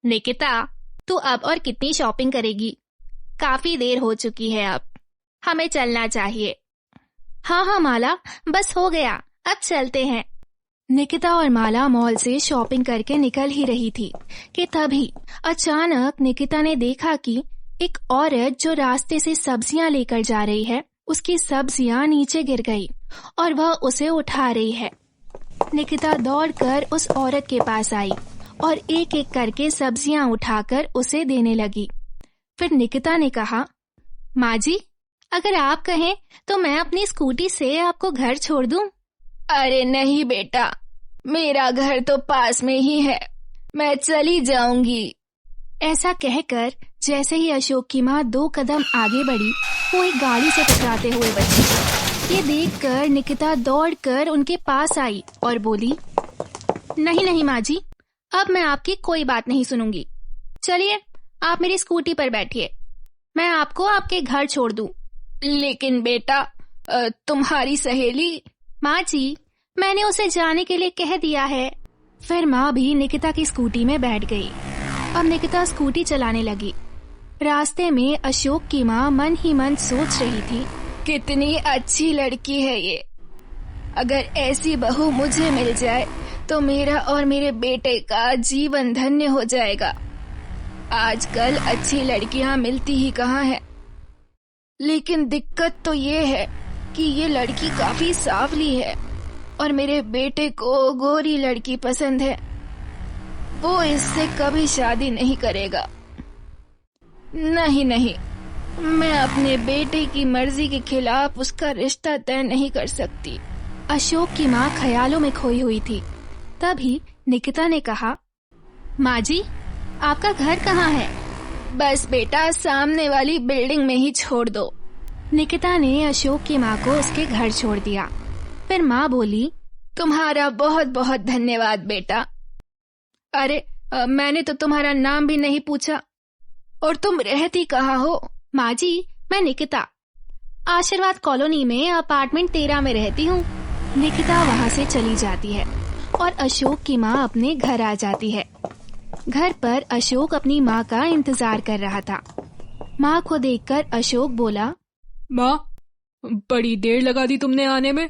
निकिता, तू अब और कितनी शॉपिंग करेगी? काफी देर हो चुकी है, अब हमें चलना चाहिए। हाँ हाँ माला, बस हो गया, अब चलते हैं। निकिता और माला मॉल से शॉपिंग करके निकल ही रही थी कि तभी अचानक निकिता ने देखा कि एक औरत जो रास्ते से सब्जियां लेकर जा रही है, उसकी सब्जियां नीचे गिर गई और वह उसे उठा रही है। निकिता दौड़कर उस औरत के पास आई और एक एक करके सब्जियां उठाकर उसे देने लगी। फिर निकिता ने कहा, माँ जी, अगर आप कहें तो मैं अपनी स्कूटी से आपको घर छोड़ दूं? अरे नहीं बेटा, मेरा घर तो पास में ही है, मैं चली जाऊंगी। ऐसा कहकर जैसे ही अशोक की माँ 2 कदम आगे बढ़ी, वो एक गाड़ी से टकराते हुए बची। ये देखकर निकिता दौड़कर उनके पास आई और बोली, नहीं नहीं माँ जी, अब मैं आपकी कोई बात नहीं सुनूंगी। चलिए, आप मेरी स्कूटी पर बैठिए, मैं आपको आपके घर छोड़ दूं। लेकिन बेटा, तुम्हारी सहेली। माँ जी, मैंने उसे जाने के लिए कह दिया है। फिर माँ भी निकिता की स्कूटी में बैठ गई। अब निकिता स्कूटी चलाने लगी। रास्ते में अशोक की माँ मन ही मन सोच रही थी, कितनी अच्छी लड़की है ये। अगर ऐसी बहू मुझे मिल जाए तो मेरा और मेरे बेटे का जीवन धन्य हो जाएगा। आजकल अच्छी लड़कियां मिलती ही कहाँ है। लेकिन दिक्कत तो ये है कि ये लड़की काफी सांवली है और मेरे बेटे को गोरी लड़की पसंद है। वो इससे कभी शादी नहीं करेगा। नहीं नहीं, मैं अपने बेटे की मर्जी के खिलाफ उसका रिश्ता तय नहीं कर सकती। अशोक की माँ ख्यालों में खोई हुई थी। तभी निकिता ने कहा, माँ जी, आपका घर कहाँ है? बस बेटा, सामने वाली बिल्डिंग में ही छोड़ दो। निकिता ने अशोक की माँ को उसके घर छोड़ दिया। फिर माँ बोली, तुम्हारा बहुत बहुत धन्यवाद बेटा। अरे, मैंने तो तुम्हारा नाम भी नहीं पूछा। और तुम रहती कहाँ हो? माँ जी, मैं निकिता आशीर्वाद कॉलोनी में अपार्टमेंट 13 में रहती हूँ। निकिता वहाँ से चली जाती है और अशोक की माँ अपने घर आ जाती है। घर पर अशोक अपनी माँ का इंतजार कर रहा था। माँ को देखकर अशोक बोला, माँ, बड़ी देर लगा दी तुमने आने में।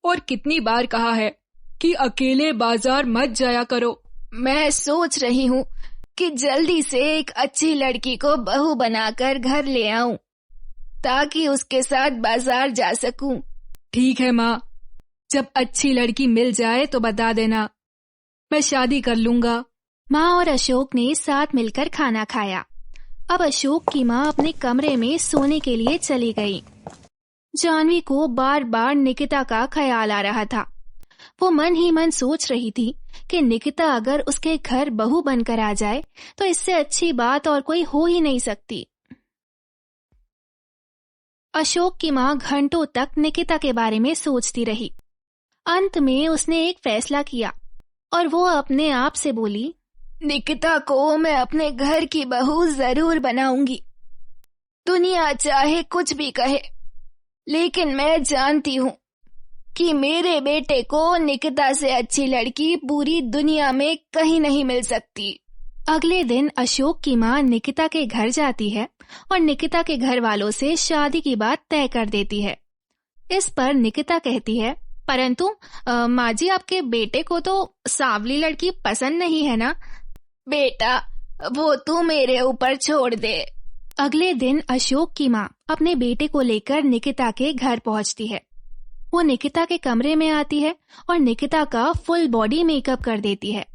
और कितनी बार कहा है कि अकेले बाजार मत जाया करो। मैं सोच रही हूँ कि जल्दी से एक अच्छी लड़की को बहू बनाकर घर ले आऊं ताकि उसके साथ बाजार जा सकूं। ठीक है माँ, जब अच्छी लड़की मिल जाए तो बता देना, मैं शादी कर लूंगा। माँ और अशोक ने साथ मिलकर खाना खाया। अब अशोक की माँ अपने कमरे में सोने के लिए चली गई। जानवी को बार बार निकिता का ख्याल आ रहा था। वो मन ही मन सोच रही थी कि निकिता अगर उसके घर बहू बनकर आ जाए तो इससे अच्छी बात और कोई हो ही नहीं सकती। अशोक की माँ घंटों तक निकिता के बारे में सोचती रही। अंत में उसने एक फैसला किया और वो अपने आप से बोली, निकिता को मैं अपने घर की बहू जरूर बनाऊंगी। दुनिया चाहे कुछ भी कहे, लेकिन मैं जानती हूँ कि मेरे बेटे को निकिता से अच्छी लड़की पूरी दुनिया में कहीं नहीं मिल सकती। अगले दिन अशोक की माँ निकिता के घर जाती है और निकिता के घर वालों से शादी की बात तय कर देती है। इस पर निकिता कहती है, परंतु माँ जी, आपके बेटे को तो सांवली लड़की पसंद नहीं है ना? बेटा, वो तू मेरे ऊपर छोड़ दे। अगले दिन अशोक की माँ अपने बेटे को लेकर निकिता के घर पहुँचती है। वो निकिता के कमरे में आती है और निकिता का फुल बॉडी मेकअप कर देती है,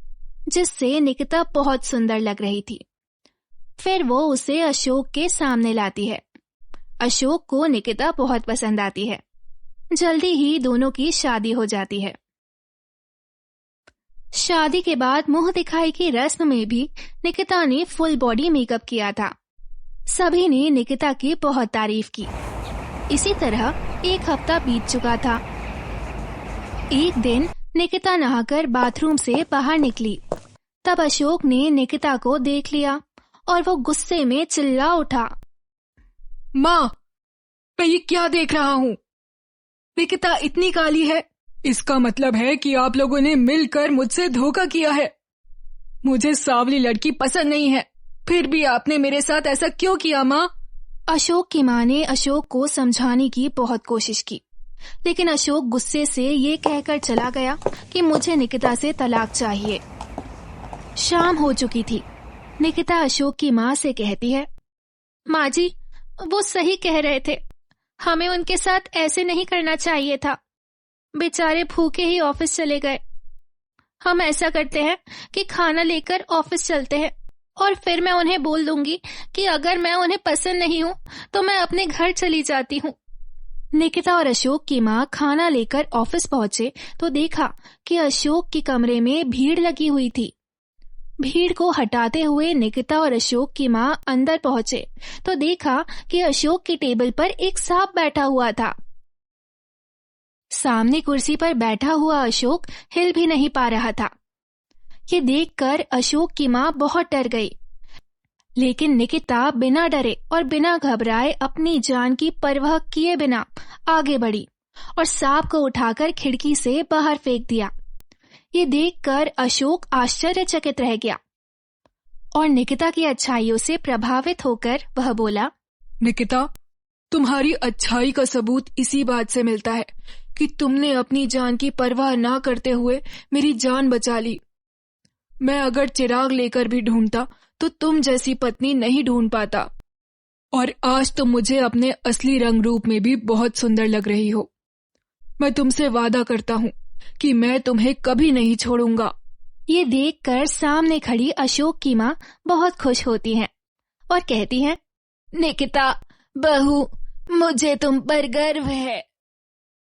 जिससे निकिता बहुत सुंदर लग रही थी। फिर वो उसे अशोक के सामने लाती है। अशोक को निकिता बहुत पसंद आती है। जल्दी ही दोनों की शादी हो जाती है। शादी के बाद मुंह दिखाई की रस्म में भी निकिता ने फुल बॉडी मेकअप किया था। सभी ने निकिता की बहुत तारीफ की। इसी तरह 1 हफ्ता बीत चुका था। एक दिन निकिता नहाकर बाथरूम से बाहर निकली। तब अशोक ने निकिता को देख लिया और वो गुस्से में चिल्ला उठा, माँ, मैं ये क्या देख रहा हूँ? निकिता इतनी काली है, इसका मतलब है कि आप लोगों ने मिलकर मुझसे धोखा किया है। मुझे सांवली लड़की पसंद नहीं है। फिर भी आपने मेरे साथ ऐसा क्यों किया माँ? अशोक की माँ ने अशोक को समझाने की बहुत कोशिश की, लेकिन अशोक गुस्से से ये कहकर चला गया कि मुझे निकिता से तलाक चाहिए। शाम हो चुकी थी। निकिता अशोक की माँ से कहती है, माँ जी, वो सही कह रहे थे, हमें उनके साथ ऐसे नहीं करना चाहिए था। बेचारे भूखे ही ऑफिस चले गए। हम ऐसा करते हैं कि खाना लेकर ऑफिस चलते हैं और फिर मैं उन्हें बोल दूंगी कि अगर मैं उन्हें पसंद नहीं हूँ तो मैं अपने घर चली जाती हूँ। निकिता और अशोक की माँ खाना लेकर ऑफिस पहुंचे तो देखा कि अशोक के कमरे में भीड़ लगी हुई थी। भीड़ को हटाते हुए निकिता और अशोक की माँ अंदर पहुंचे तो देखा कि अशोक की टेबल पर एक सांप बैठा हुआ था। सामने कुर्सी पर बैठा हुआ अशोक हिल भी नहीं पा रहा था। ये देखकर अशोक की माँ बहुत डर गई, लेकिन निकिता बिना डरे और बिना घबराए अपनी जान की परवाह किए बिना आगे बढ़ी और सांप को उठाकर खिड़की से बाहर फेंक दिया। ये देखकर अशोक आश्चर्यचकित रह गया और निकिता की अच्छाइयों से प्रभावित होकर वह बोला, निकिता, तुम्हारी अच्छाई का सबूत इसी बात से मिलता है कि तुमने अपनी जान की परवाह ना करते हुए मेरी जान बचा ली। मैं अगर चिराग लेकर भी ढूंढता तो तुम जैसी पत्नी नहीं ढूंढ पाता। और आज तुम मुझे अपने असली रंग रूप में भी बहुत सुंदर लग रही हो। मैं तुमसे वादा करता हूँ कि मैं तुम्हें कभी नहीं छोड़ूंगा। ये देखकर सामने खड़ी अशोक की माँ बहुत खुश होती हैं और कहती हैं, निकिता बहू, मुझे तुम पर गर्व है।